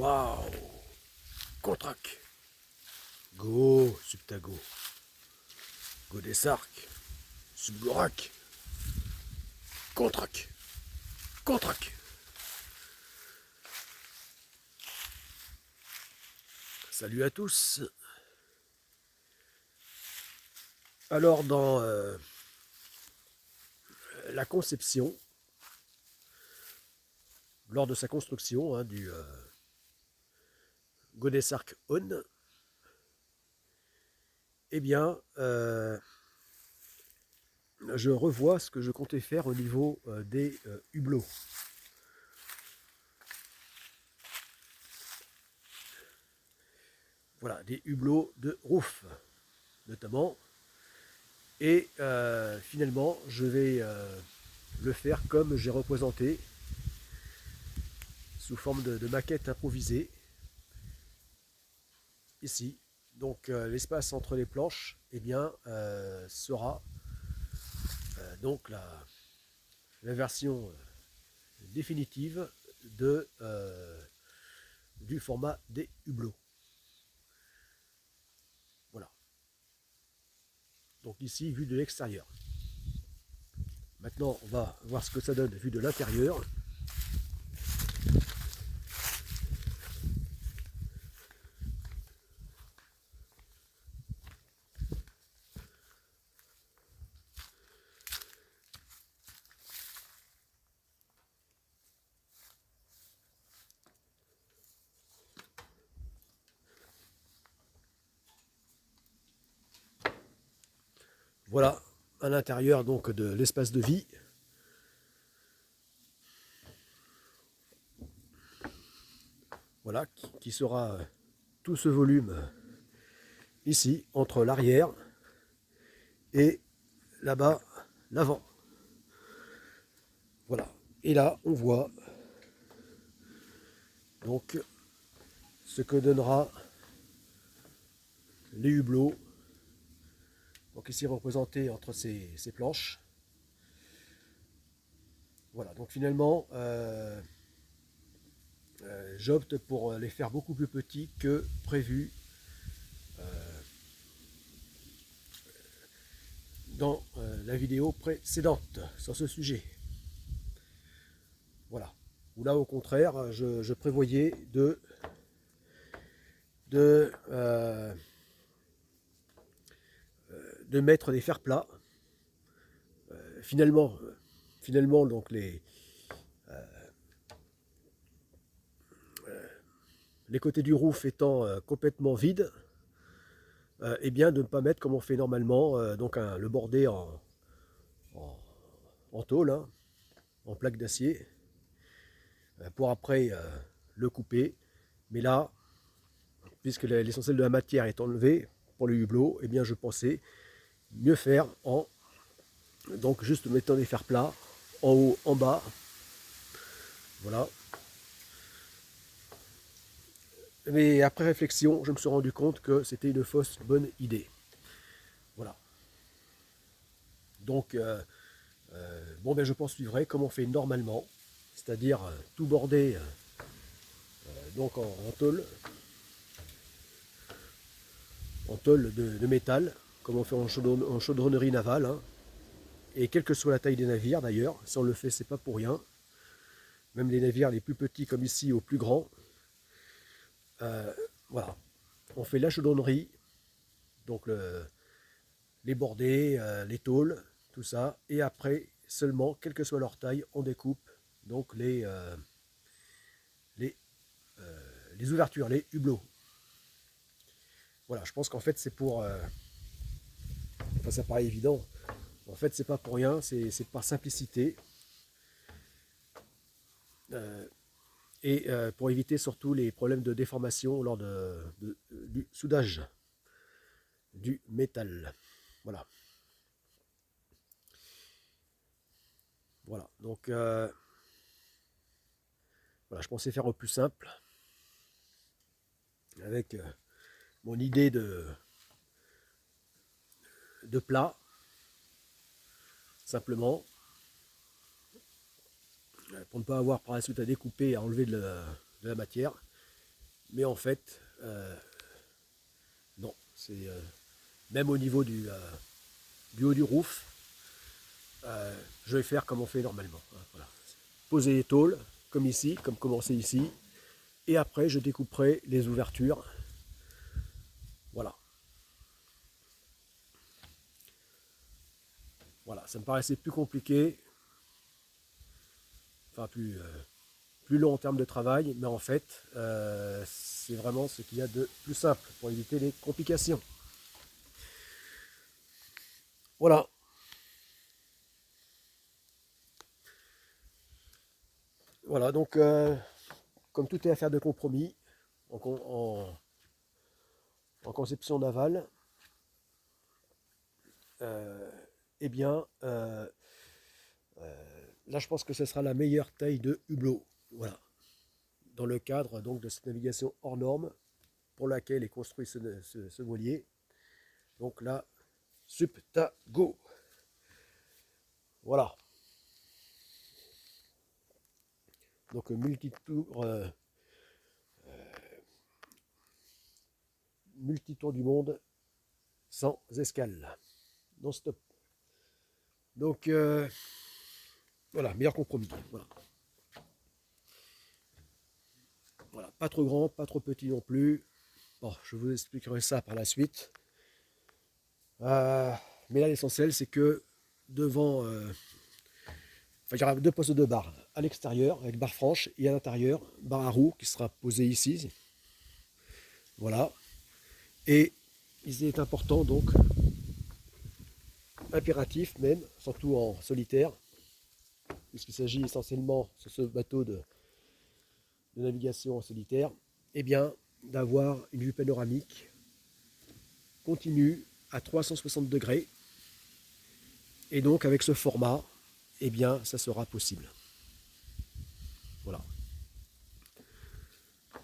Waouh! Contrac! Go, Subtago. Go des Sarks. Subgorak. Contrac. Contrac. Salut à tous. Alors dans la conception, lors de sa construction du Godesark On, eh bien, je revois ce que je comptais faire au niveau des hublots. Voilà, des hublots de roof, notamment. Et finalement, je vais le faire comme j'ai représenté, sous forme de maquette improvisée, ici. Donc l'espace entre les planches eh bien, sera donc la version définitive du format des hublots. Voilà. Donc ici, vue de l'extérieur. Maintenant, on va voir ce que ça donne vue de l'intérieur. Voilà, à l'intérieur donc de l'espace de vie. Voilà, qui sera tout ce volume ici, entre l'arrière et là-bas, l'avant. Voilà. Et là, on voit donc ce que donnera les hublots. Donc ici représenté entre ces planches. Voilà, donc finalement, j'opte pour les faire beaucoup plus petits que prévu dans la vidéo précédente sur ce sujet. Voilà. Ou là, au contraire, je prévoyais de mettre des fers plats. Finalement, donc les côtés du roof étant complètement vides, et bien de ne pas mettre comme on fait normalement, donc le bordé en tôle, en plaque d'acier, pour après le couper. Mais là, puisque l'essentiel de la matière est enlevé pour le hublot, et bien je pensais mieux faire en donc juste mettant des fers plats en haut, en bas. Voilà. Mais après réflexion, je me suis rendu compte que c'était une fausse bonne idée. Voilà. Donc, bon, ben, je poursuivrai comme on fait normalement, c'est-à-dire tout bordé donc en tôle de métal, comme on fait en chaudronnerie navale. Et quelle que soit la taille des navires d'ailleurs, si on le fait, c'est pas pour rien. Même les navires les plus petits comme ici aux plus grands. Voilà. On fait la chaudronnerie, donc les bordées, les tôles, tout ça. Et après, seulement, quelle que soit leur taille, on découpe donc les ouvertures, les hublots. Voilà, je pense qu'en fait c'est pour... enfin ça paraît évident. En fait c'est pas pour rien, c'est par simplicité. Et pour éviter surtout les problèmes de déformation lors du soudage du métal. Voilà. Voilà, donc voilà, je pensais faire au plus simple avec mon idée de plat, simplement, pour ne pas avoir par la suite à découper et à enlever de la matière. Mais en fait, non. C'est même au niveau du haut du roof, je vais faire comme on fait normalement. Voilà. Poser les tôles, comme ici, comme commencé ici. Et après, je découperai les ouvertures. Voilà. Voilà, ça me paraissait plus compliqué, enfin plus long en termes de travail, mais en fait, c'est vraiment ce qu'il y a de plus simple pour éviter les complications. Voilà. Voilà, donc comme tout est affaire de compromis en conception navale, eh bien, là je pense que ce sera la meilleure taille de hublot. Voilà. Dans le cadre donc de cette navigation hors norme pour laquelle est construit ce voilier. Donc là, Subtago. Voilà. Donc multitour du monde sans escale, non stop. Donc voilà, meilleur compromis. Voilà. Voilà, pas trop grand, pas trop petit non plus. Bon, je vous expliquerai ça par la suite. Mais là, l'essentiel, c'est que devant, enfin, il y aura deux postes de barre à l'extérieur avec barre franche et à l'intérieur barre à roue qui sera posée ici. Voilà. Et il est important donc, impératif même, surtout en solitaire, puisqu'il s'agit essentiellement sur ce bateau de navigation en solitaire, eh bien d'avoir une vue panoramique continue à 360 degrés. Et donc avec ce format, eh bien ça sera possible. Voilà.